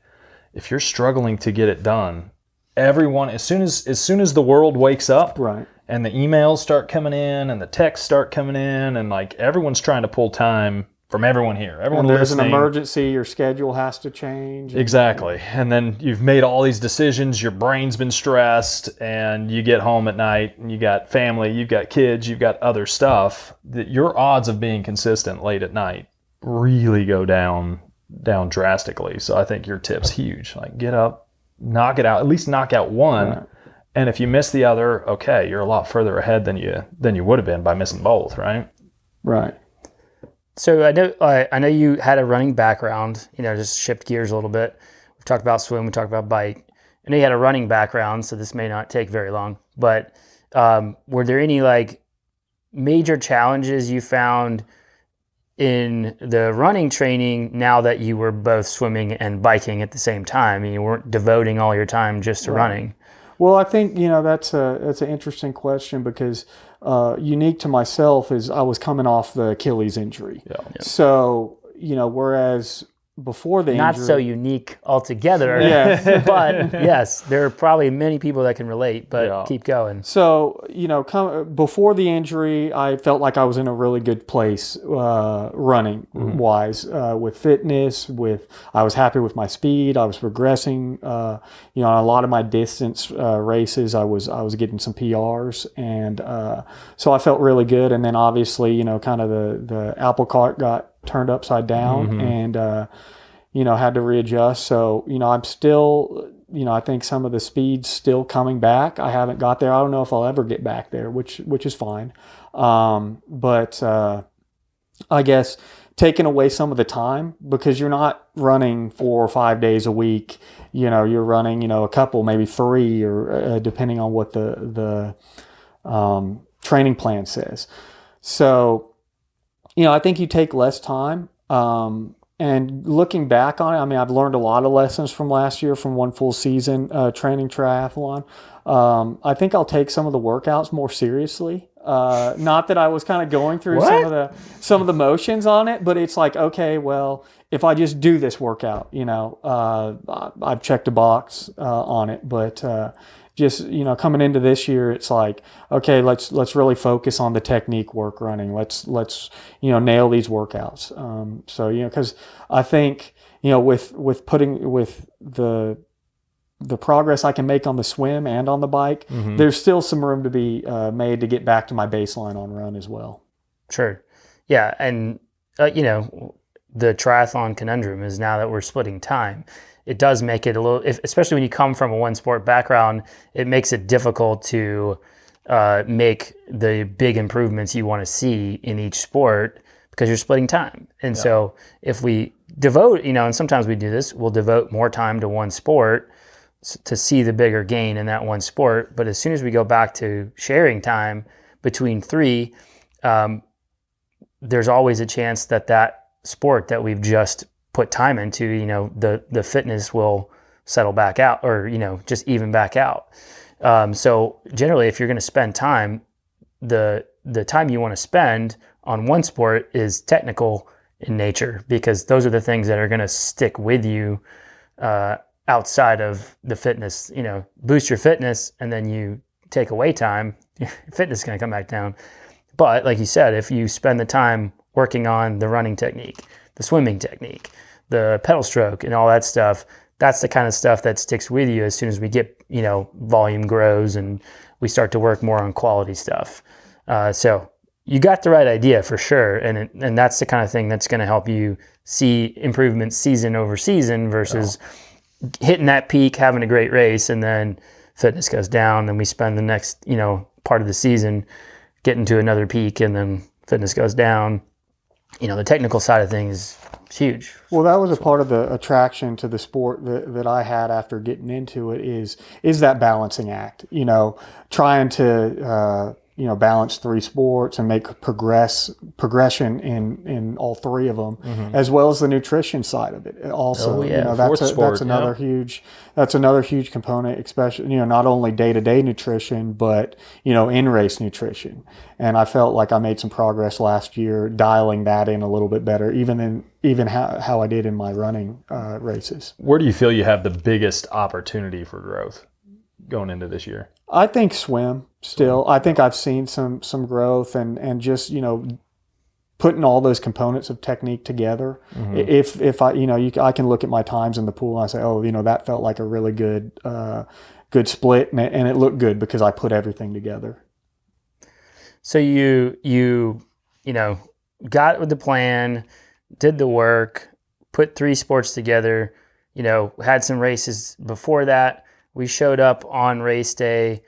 if you're struggling to get it done, everyone, as soon as the world wakes up, right, and the emails start coming in and the texts start coming in, and like everyone's trying to pull time from everyone here. Everyone and there's listening. an emergency, your schedule has to change. Exactly. And then you've made all these decisions, your brain's been stressed, and you get home at night and you got family, you've got kids, you've got other stuff, that your odds of being consistent late at night really go down drastically. So I think your tip's huge. Like, get up, knock it out, at least knock out one. Right. And if you miss the other, okay, you're a lot further ahead than you would have been by missing both, right? Right. So I know you had a running background, just shift gears a little bit. We've talked about swim, we talked about bike. I know you had a running background, so this may not take very long, but were there any like major challenges you found in the running training now that you were both swimming and biking at the same time? I mean, you weren't devoting all your time just to running. Well, I think, that's an interesting question, because unique to myself is I was coming off the Achilles injury. Yeah. So, whereas before the Not injury... so unique altogether, but yes, there are probably many people that can relate, but keep going. So, before the injury, I felt like I was in a really good place running wise, with fitness, I was happy with my speed. I was progressing, on a lot of my distance races, I was getting some PRs, and so I felt really good. And then obviously, kind of the apple cart got turned upside down, and had to readjust. So I'm still, I think some of the speed's still coming back. I haven't got there. I don't know if I'll ever get back there, which is fine. But I guess taking away some of the time, because you're not running 4 or 5 days a week. You're running a couple, maybe 3, or depending on what the training plan says. So I think you take less time. And looking back on it, I mean, I've learned a lot of lessons from last year, from one full season training triathlon. I think I'll take some of the workouts more seriously. Not that I was kind of going through some of the motions on it, but it's like, okay, well, if I just do this workout, I've checked a box on it. But just coming into this year, it's like, okay, let's really focus on the technique work running. Let's nail these workouts. So because I think with the progress I can make on the swim and on the bike, there's still some room to be made to get back to my baseline on run as well. Sure, yeah, and the triathlon conundrum is, now that we're splitting time, it does make it a little, especially when you come from a one sport background, it makes it difficult to make the big improvements you want to see in each sport, because you're splitting time. And so if we devote, and sometimes we do this, we'll devote more time to one sport to see the bigger gain in that one sport. But as soon as we go back to sharing time between 3, there's always a chance that sport that we've just put time into, the fitness will settle back out, or, just even back out. So generally, if you're going to spend time, the time you want to spend on one sport is technical in nature, because those are the things that are going to stick with you outside of the fitness. Boost your fitness, and then you take away time, your fitness is going to come back down. But like you said, if you spend the time working on the running technique, the swimming technique, the pedal stroke, and all that stuff, that's the kind of stuff that sticks with you as soon as we get, volume grows and we start to work more on quality stuff. So you got the right idea for sure. And that's the kind of thing that's going to help you see improvements season over season, versus hitting that peak, having a great race, and then fitness goes down, and we spend the next, part of the season getting to another peak, and then fitness goes down. The technical side of things is huge. Well, that was a part of the attraction to the sport that I had after getting into it, is that balancing act, trying to, balance 3 sports and make progression in all 3 of them, as well as the nutrition side of it. Also, that's another huge component, especially, not only day-to-day nutrition, but, in race nutrition. And I felt like I made some progress last year dialing that in a little bit better, even how I did in my running races. Where do you feel you have the biggest opportunity for growth going into this year? I think swim still. I think I've seen some growth and just, putting all those components of technique together. If I, I can look at my times in the pool and I say, oh, that felt like a really good split, and it looked good because I put everything together. So you got with the plan, did the work, put 3 sports together, had some races before that. We showed up on race day,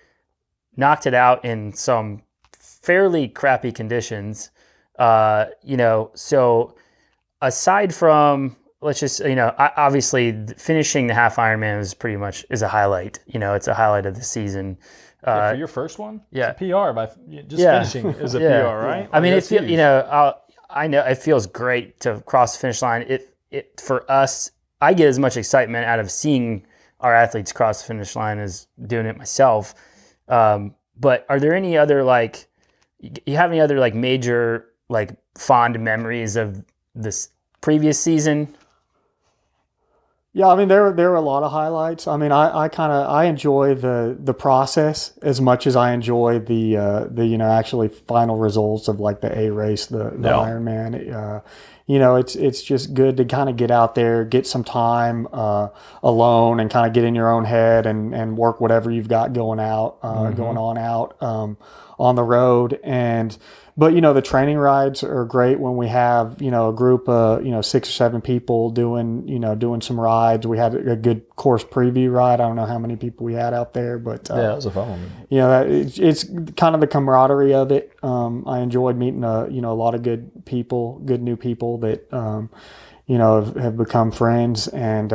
knocked it out in some fairly crappy conditions. So aside from, let's just, obviously finishing the half Ironman is a highlight. It's a highlight of the season. For your first one? Yeah. It's a PR by finishing is a PR, right? I mean, I know it feels great to cross the finish line. It for us, I get as much excitement out of seeing our athletes cross the finish line as doing it myself. But are there any other you have any other major fond memories of this previous season? Yeah, I mean there were a lot of highlights. I mean I enjoy the process as much as I enjoy the actually final results of the A race, the Ironman. It's just good to kind of get out there, get some time alone, and kind of get in your own head and work whatever you've got going on out on the road. But the training rides are great when we have a group of 6 or 7 people doing some rides. We had a good course preview ride. I don't know how many people we had out there, but it was a fun one. It's kind of the camaraderie of it. I enjoyed meeting a lot of good new people that have become friends, and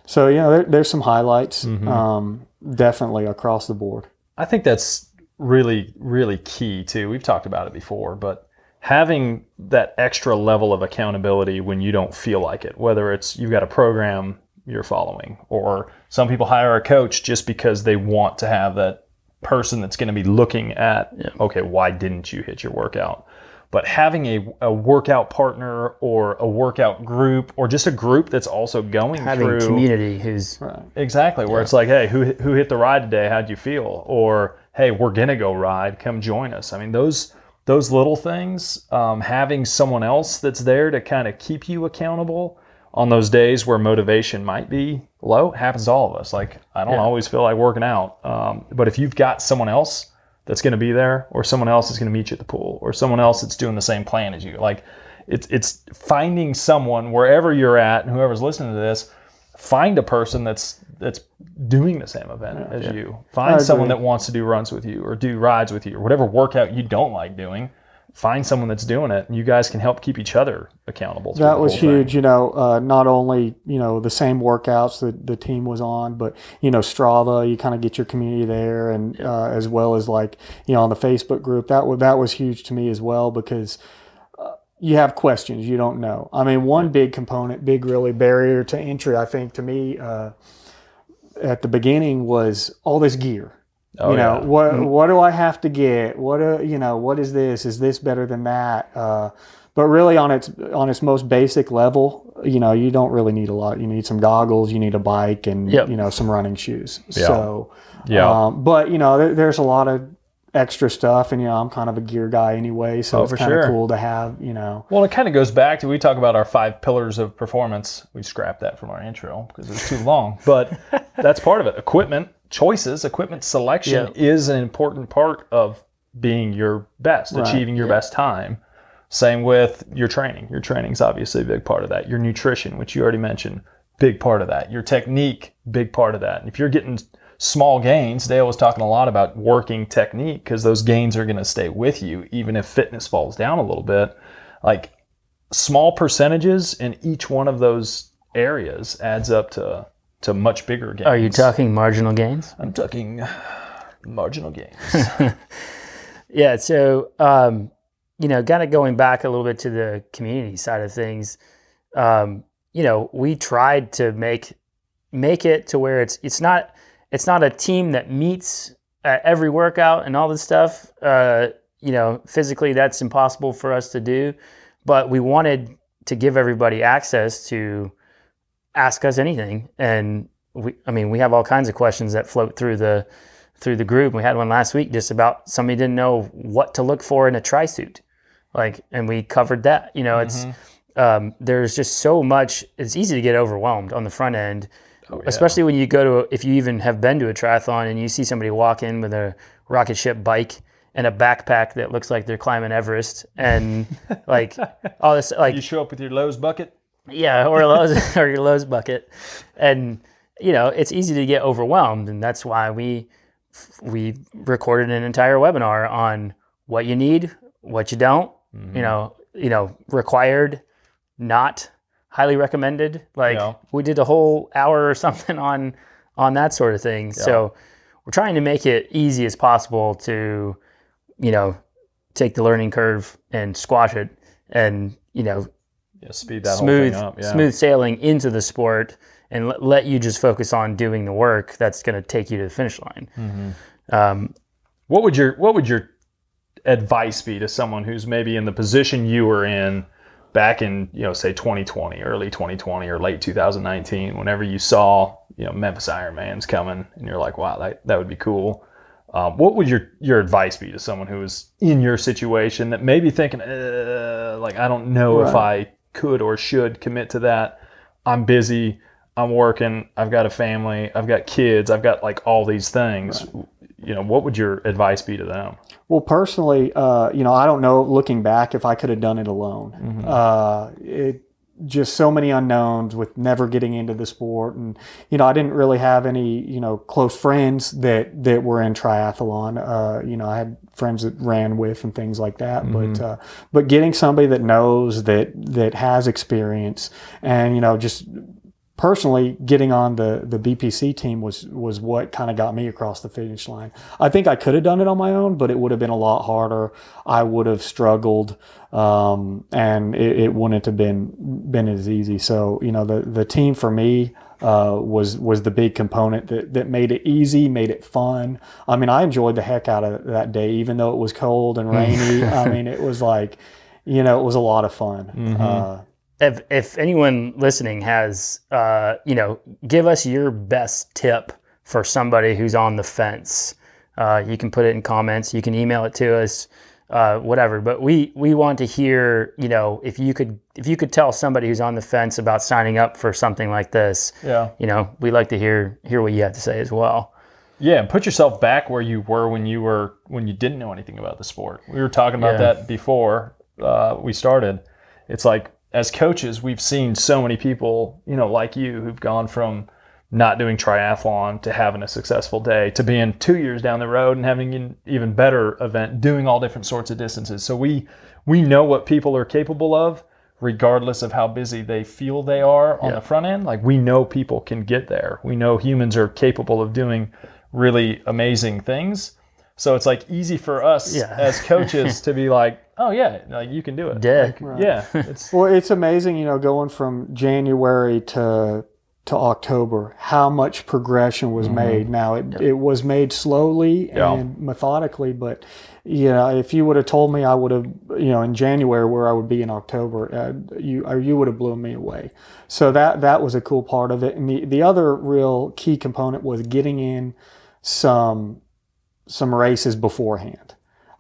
so there's some highlights definitely across the board. I think that's really, really key too. We've talked about it before, but having that extra level of accountability when you don't feel like it, whether it's you've got a program you're following, or some people hire a coach just because they want to have that person that's going to be looking at, okay, why didn't you hit your workout? But having a workout partner or a workout group, or just a group that's also going having through community who's exactly where it's like, hey, who hit the ride today? How'd you feel? Or hey, we're gonna go ride. Come join us. I mean, those little things. Having someone else that's there to kind of keep you accountable on those days where motivation might be low, happens to all of us. I don't always feel like working out, but if you've got someone else that's going to be there, or someone else is going to meet you at the pool, or someone else that's doing the same plan as you, it's finding someone wherever you're at, and whoever's listening to this, find a person that's doing the same event as you. Find someone that wants to do runs with you, or do rides with you, or whatever workout you don't like doing. Find someone that's doing it, and you guys can help keep each other accountable. That was huge. Not only the same workouts that the team was on, but Strava. You kind of get your community there, and as well as on the Facebook group. That was huge to me as well, because you have questions you don't know. I mean, one big component, really barrier to entry, I think, to me at the beginning was all this gear. What do I have to get? What is this? Is this better than that? But really, on its most basic level, you don't really need a lot. You need some goggles, you need a bike, and some running shoes. Yeah. So, but there's a lot of extra stuff, and I'm kind of a gear guy anyway, so it's kind of cool to have. Well, it kind of goes back to, we talk about our 5 pillars of performance. We scrapped that from our intro because it was too long, but that's part of it. Equipment choices, equipment selection is an important part of being your best, achieving your best time. Same with your training. Your training is obviously a big part of that. Your nutrition, which you already mentioned, big part of that. Your technique, big part of that. And if you're getting small gains, Dale was talking a lot about working technique, because those gains are going to stay with you even if fitness falls down a little bit. Small percentages in each one of those areas adds up to much bigger gains. Are you talking marginal gains? I'm talking marginal gains. Yeah. So, kind of going back a little bit to the community side of things, we tried to make it to where it's not a team that meets at every workout and all this stuff. Physically that's impossible for us to do, but we wanted to give everybody access to ask us anything. And we have all kinds of questions that float through the group. We had one last week just about somebody didn't know what to look for in a tri-suit. And we covered that. It's there's just so much. It's easy to get overwhelmed on the front end, especially when you if you even have been to a triathlon and you see somebody walk in with a rocket ship bike and a backpack that looks like they're climbing Everest and all this. You show up with your Lowe's bucket. Yeah, or your Lowe's bucket, and it's easy to get overwhelmed, and that's why we recorded an entire webinar on what you need, what you don't, required, not highly recommended. We did a whole hour or something on that sort of thing. Yeah. So we're trying to make it easy as possible to, take the learning curve and squash it and, speed that whole thing up. Yeah. Smooth sailing into the sport and let you just focus on doing the work that's going to take you to the finish line. Mm-hmm. What would your advice be to someone who's maybe in the position you were in back in, say 2020, early 2020 or late 2019, whenever you saw, Memphis Ironman's coming and you're like, wow, that would be cool. What would your advice be to someone who is in your situation that may be thinking, I don't know if I could or should commit to that. I'm busy. I'm working. I've got a family. I've got kids. I've got all these things. Right. What would your advice be to them? Well, personally, I don't know, looking back, if I could have done it alone. Mm-hmm. Just so many unknowns with never getting into the sport. And, I didn't really have any, close friends that were in triathlon. I had friends that ran with and things like that. Mm-hmm. But getting somebody that knows, that has experience and, just personally getting on the BPC team was what kind of got me across the finish line. I think I could have done it on my own, but it would have been a lot harder. I would have struggled, and it wouldn't have been as easy. So, the team for me was the big component that made it easy, made it fun. I enjoyed the heck out of that day, even though it was cold and rainy. It was it was a lot of fun. Mm-hmm. If anyone listening has, give us your best tip for somebody who's on the fence. You can put it in comments. You can email it to us, whatever. But we want to hear, if you could tell somebody who's on the fence about signing up for something like this. Yeah. We'd like to hear what you have to say as well. Yeah, and put yourself back where you were when you didn't know anything about the sport. We were talking about that before we started. It's as coaches, we've seen so many people, like you, who've gone from not doing triathlon to having a successful day to being 2 years down the road and having an even better event, doing all different sorts of distances. So we know what people are capable of, regardless of how busy they feel they are on the front end. We know people can get there. We know humans are capable of doing really amazing things. So it's easy for us as coaches to be oh yeah, you can do it. Yeah. It's amazing, going from January to October, how much progression was made. Now it was made slowly and methodically, but if you would have told me I would have, in January where I would be in October, you would have blown me away. So that was a cool part of it. And the other real key component was getting in some races beforehand.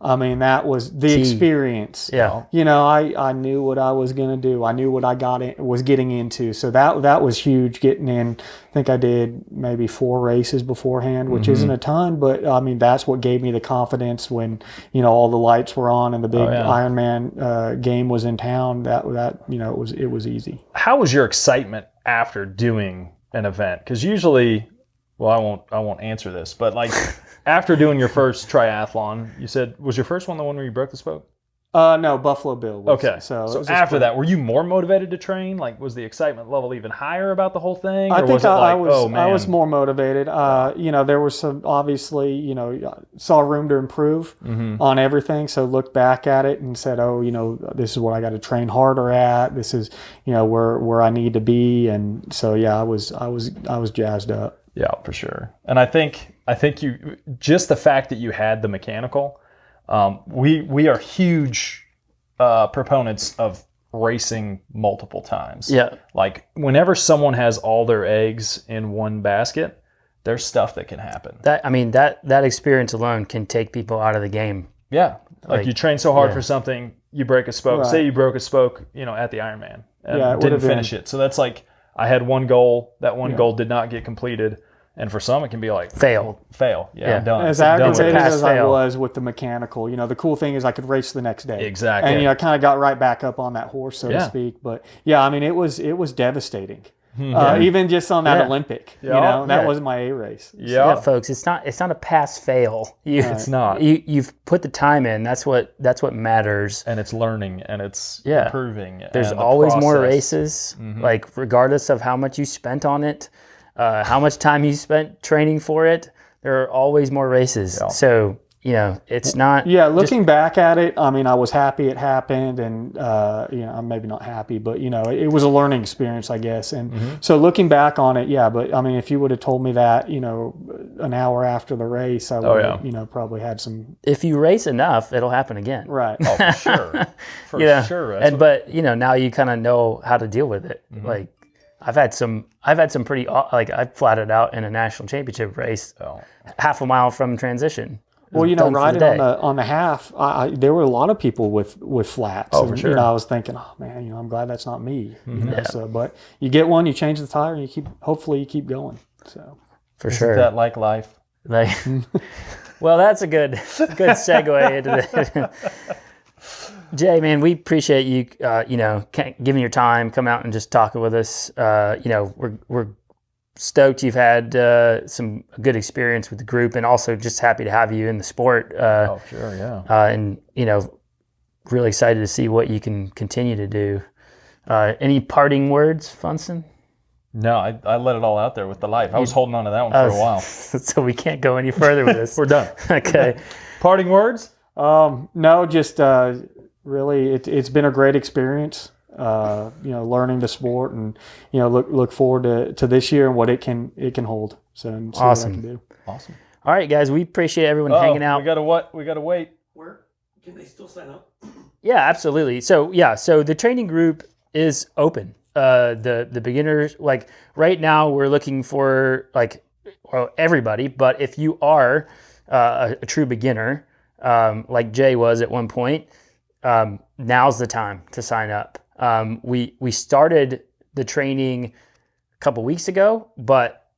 That was the key experience. Yeah. I knew what I was going to do. I knew what I was getting into. So that was huge, getting in. I think I did maybe 4 races beforehand, which isn't a ton, but that's what gave me the confidence when, all the lights were on and the big Ironman game was in town. That it was easy. How was your excitement after doing an event? Because usually, well, I won't answer this, but after doing your first triathlon, you said, was your first one the one where you broke the spoke? No, Buffalo Bill. Okay. So, So after that, were you more motivated to train? Like, was the excitement level even higher about the whole thing? I Or think was it like, I was more motivated. There was some, obviously, saw room to improve on everything. So looked back at it and said, this is what I got to train harder at. This is, where I need to be. And so, yeah, I was jazzed up. Yeah, for sure. And I think you, just the fact that you had the mechanical, we are huge proponents of racing multiple times. Yeah. Like whenever someone has all their eggs in one basket, there's stuff that can happen. That experience alone can take people out of the game. Yeah. Like you train so hard yeah. for something, you break a spoke. Right. Say you broke a spoke, at the Ironman and it didn't finish it. So that's like, I had one goal. That one goal did not get completed. And for some, it can be like fail. Yeah, I'm done. As aggravated as I was with the mechanical, the cool thing is I could race the next day. Exactly. And I kind of got right back up on that horse, so to speak. But yeah, it was devastating. Even just on that Olympic, that wasn't my A race. Yeah, folks, it's not a pass fail. It's not. You've put the time in. That's what matters. And it's learning and it's improving. There's always more races, like regardless of how much you spent on it. How much time you spent training for it, there are always more races. Yeah. So, it's not... Yeah, looking back at it, I was happy it happened and, I'm maybe not happy, but, it was a learning experience, I guess. And so looking back on it, but, if you would have told me that, an hour after the race, I would have, probably had some... If you race enough, it'll happen again. Right. Oh, for sure. For sure. But, now you kind of know how to deal with it. Like, I've had some pretty, I flatted out in a national championship race, half a mile from transition. Well, riding on the half, there were a lot of people with flats. Oh, for sure. I was thinking, oh man, I'm glad that's not me. So, but you get one, you change the tire, and hopefully you keep going. So, Isn't that like life? Well, that's a good segue into the. Jay, man, we appreciate you, giving your time, come out and just talking with us. We're stoked you've had some good experience with the group, and also just happy to have you in the sport. Sure, yeah. And really excited to see what you can continue to do. Any parting words, Funston? No, I let it all out there with the life. I was holding on to that one for a while. So we can't go any further with this. We're done. Okay. Parting words? No, just really, it's been a great experience. Learning the sport, and look forward to this year and what it can hold. So and see awesome. What I can do. Awesome. All right, guys, we appreciate everyone hanging out. We gotta wait. Where can they still sign up? Yeah, absolutely. So the training group is open. The beginners, like right now, we're looking for everybody. But if you are a true beginner, like Jay was at one point, now's the time to sign up. We started the training a couple weeks ago, but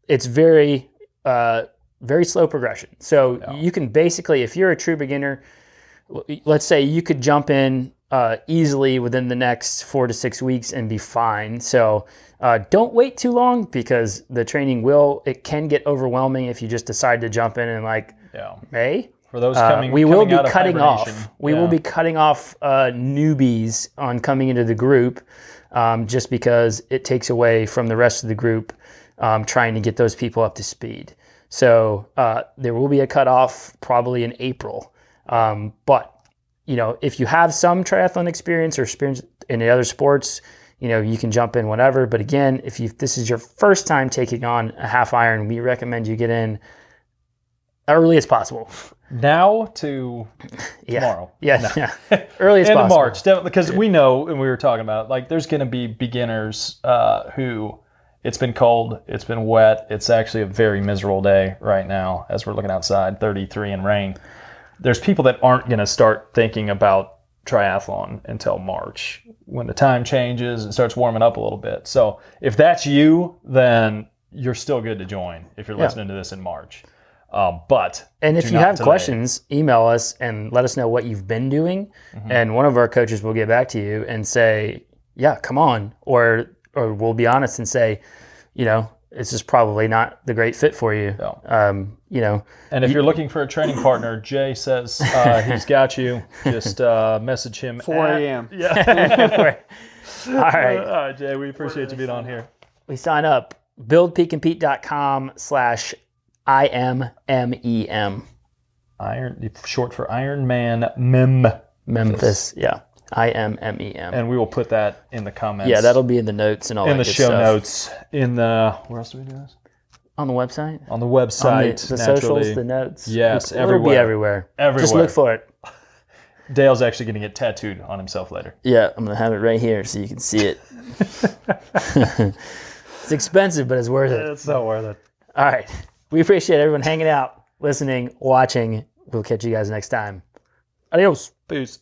it's very slow progression. So you can basically, if you're a true beginner, let's say you could jump in easily within the next 4 to 6 weeks and be fine. So don't wait too long, because the training it can get overwhelming if you just decide to jump in and May. For those we will be out of cutting hibernation. off. We will be cutting off newbies on coming into the group, just because it takes away from the rest of the group trying to get those people up to speed. So there will be a cutoff probably in April. But if you have some triathlon experience or experience in the other sports, you can jump in whenever. But again, if this is your first time taking on a half iron, we recommend you get in early as possible. Now to tomorrow. Yeah. Early as End possible. of March, definitely, because we know, and we were talking about it, there's going to be beginners who it's been cold, it's been wet, it's actually a very miserable day right now as we're looking outside, 33 and rain. There's people that aren't going to start thinking about triathlon until March, when the time changes and starts warming up a little bit. So if that's you, then you're still good to join if you're listening to this in March. And if you have questions, email us and let us know what you've been doing, and one of our coaches will get back to you and say, yeah, come on, or we'll be honest and say, this is probably not the great fit for you. And if you're looking for a training partner, Jay says he's got you. Just message him. 4 a.m. Yeah. All right. All right, Jay, we appreciate you being on here. We sign up. buildpeakandpete.com/IMMEM. Short for Ironman Memphis. Yeah. IMMEM. And we will put that in the comments. Yeah, that'll be in the notes and all that in the good show stuff. notes. In the where else do we do this? On the website. On the website. On the naturally. socials, the notes. Yes, It'll be everywhere. Just look for it. Dale's actually going to get tattooed on himself later. Yeah, I'm going to have it right here so you can see it. It's expensive, but it's worth it. It's so worth it. All right. We appreciate everyone hanging out, listening, watching. We'll catch you guys next time. Adios. Peace.